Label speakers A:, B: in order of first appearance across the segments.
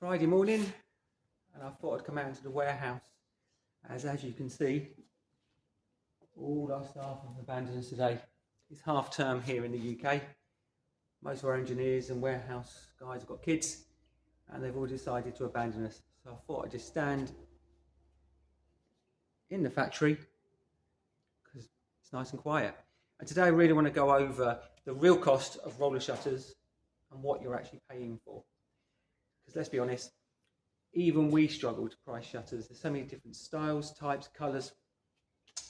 A: Friday morning, and I thought I'd come out into the warehouse. As you can see, all our staff have abandoned us today. It's half term here in the UK. Most of our engineers and warehouse guys have got kids, and they've all decided to abandon us. So I thought I'd just stand in the factory because it's nice and quiet. And today I really want to go over the real cost of roller shutters and what you're actually paying for. Because let's be honest, even we struggle to price shutters. There's so many different styles, types, colours.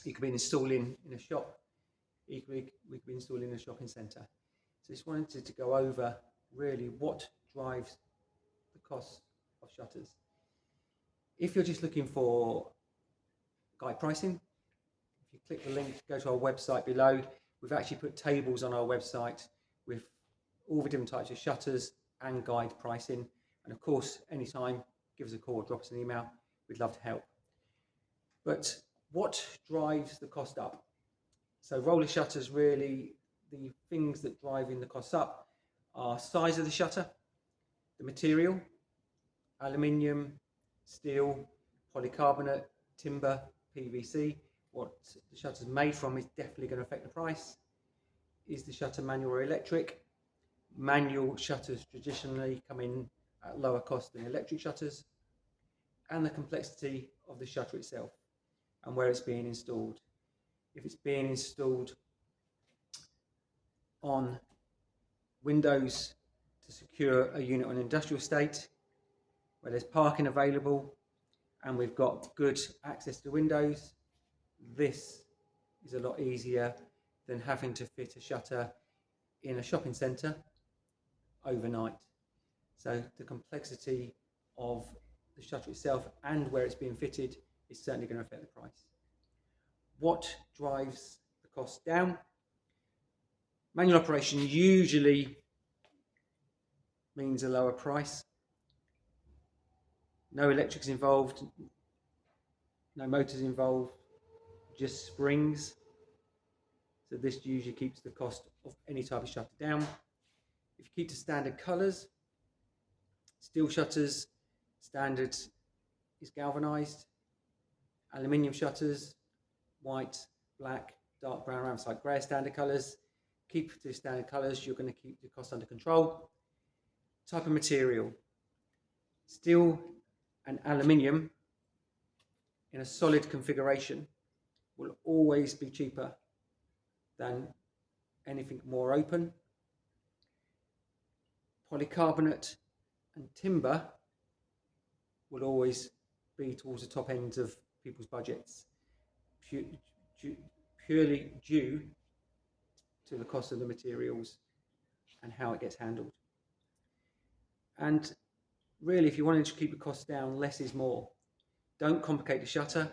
A: You could be installing in a shop. We could be installing in a shopping centre. So just wanted to go over really what drives the cost of shutters. If you're just looking for guide pricing, if you click the link, go to our website below. We've actually put tables on our website with all the different types of shutters and guide pricing. And of course, anytime, give us a call or drop us an email. We'd love to help. But what drives the cost up? So roller shutters, really, the things that drive in the costs up are size of the shutter, the material, aluminium, steel, polycarbonate, timber, PVC. What the shutter's made from is definitely going to affect the price. Is the shutter manual or electric? Manual shutters traditionally come in at lower cost than electric shutters, and the complexity of the shutter itself and where it's being installed. If it's being installed on windows to secure a unit on an industrial estate where there's parking available and we've got good access to windows, this is a lot easier than having to fit a shutter in a shopping centre overnight. So the complexity of the shutter itself and where it's being fitted is certainly going to affect the price. What drives the cost down? Manual operation usually means a lower price. No electrics involved, no motors involved, just springs. So this usually keeps the cost of any type of shutter down. If you keep to standard colours, steel shutters, standard is galvanised. Aluminium shutters, white, black, dark brown, ramside grey, standard colours. Keep to standard colours, you're going to keep the cost under control. Type of material, steel and aluminium in a solid configuration will always be cheaper than anything more open. Polycarbonate and timber will always be towards the top ends of people's budgets, purely due to the cost of the materials and how it gets handled. And really, if you wanted to keep the costs down, less is more. Don't complicate the shutter.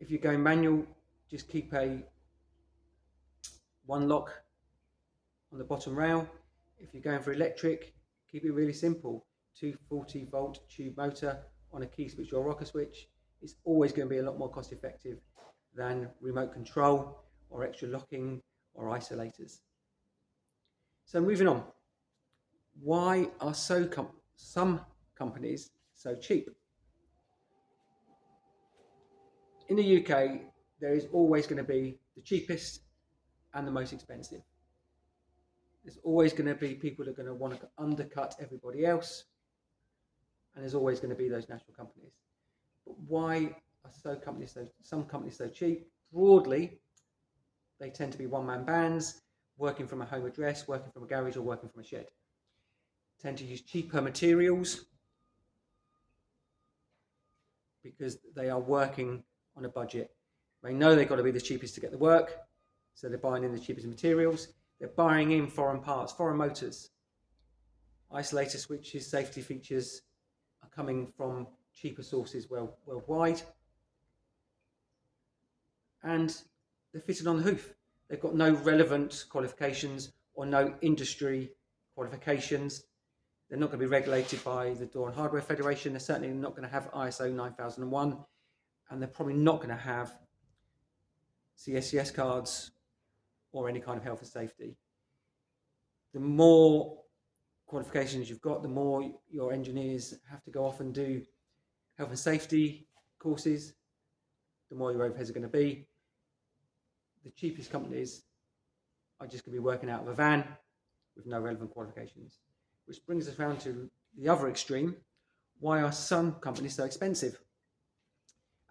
A: If you're going manual, just keep a one lock on the bottom rail. If you're going for electric, keep it really simple. 240 volt tube motor on a key switch or rocker switch. It's always going to be a lot more cost effective than remote control or extra locking or isolators. So moving on, why are some companies so cheap? In the UK, there is always going to be the cheapest and the most expensive. There's always going to be people that are going to want to undercut everybody else, and there's always going to be those national companies. But why are some companies so cheap? Broadly, they tend to be one-man bands, working from a home address, working from a garage, or working from a shed. Tend to use cheaper materials because they are working on a budget. They know they've got to be the cheapest to get the work, so they're buying in the cheapest materials. They're buying in foreign parts, foreign motors. Isolator switches, safety features are coming from cheaper sources worldwide. And they're fitted on the hoof. They've got no relevant qualifications or no industry qualifications. They're not going to be regulated by the Door and Hardware Federation. They're certainly not going to have ISO 9001. And they're probably not going to have CSCS cards or any kind of health and safety. The more qualifications you've got, the more your engineers have to go off and do health and safety courses, the more your overheads are going to be. The cheapest companies are just going to be working out of a van with no relevant qualifications, which brings us around to the other extreme. Why are some companies so expensive?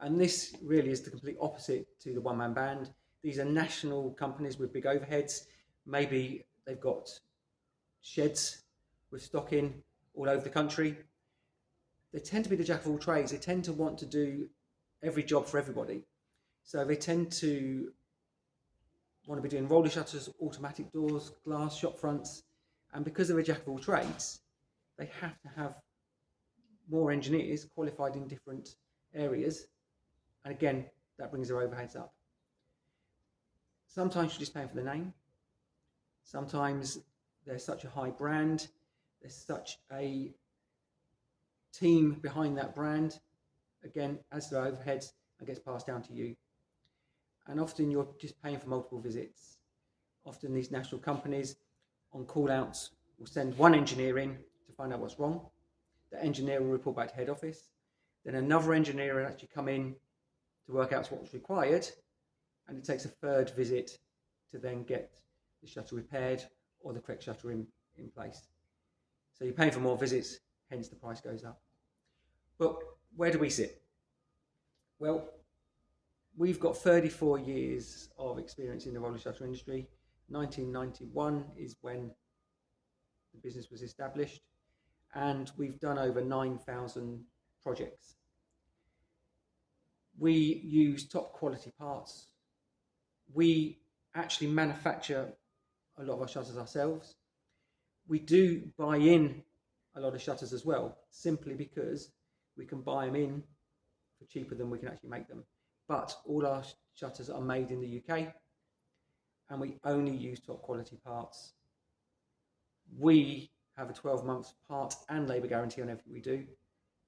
A: And this really is the complete opposite to the one-man band. These are national companies with big overheads. Maybe they've got sheds with stock in all over the country. They tend to be the jack of all trades. They tend to want to do every job for everybody. So they tend to want to be doing roller shutters, automatic doors, glass, shop fronts. And because they're a jack of all trades, they have to have more engineers qualified in different areas. And again, that brings their overheads up. Sometimes you're just paying for the name. Sometimes there's such a high brand. There's such a team behind that brand. Again, adds to their overheads and gets passed down to you. And often you're just paying for multiple visits. Often these national companies on call-outs will send one engineer in to find out what's wrong. The engineer will report back to head office. Then another engineer will actually come in to work out what's required. And it takes a third visit to then get the shutter repaired or the correct shutter in place. So you're paying for more visits, hence the price goes up. But where do we sit? Well, we've got 34 years of experience in the roller shutter industry. 1991 is when the business was established, and we've done over 9,000 projects. We use top quality parts. We actually manufacture a lot of our shutters ourselves. We do buy in a lot of shutters as well, simply because we can buy them in for cheaper than we can actually make them. But all our shutters are made in the UK, and we only use top quality parts. We have a 12-month part and labour guarantee on everything we do.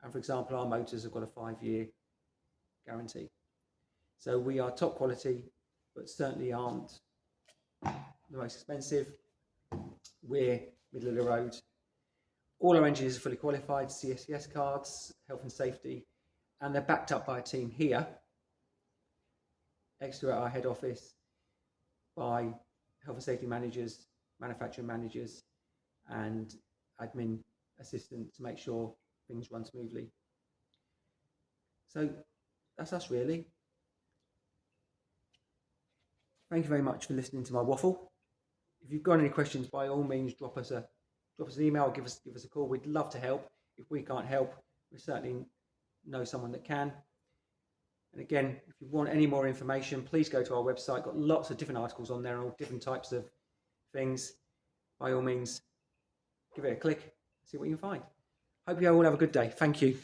A: And for example, our motors have got a 5-year guarantee. So we are top quality, but certainly aren't the most expensive. We're middle of the road. All our engineers are fully qualified, CSCS cards, health and safety, and they're backed up by a team here, extra at our head office, by health and safety managers, manufacturing managers, and admin assistants to make sure things run smoothly. So that's us really. Thank you very much for listening to my waffle. If you've got any questions, by all means, drop us an email, or give us a call. We'd love to help. If we can't help, we certainly know someone that can. And again, if you want any more information, please go to our website. Got lots of different articles on there, all different types of things. By all means, give it a click, see what you can find. Hope you all have a good day. Thank you.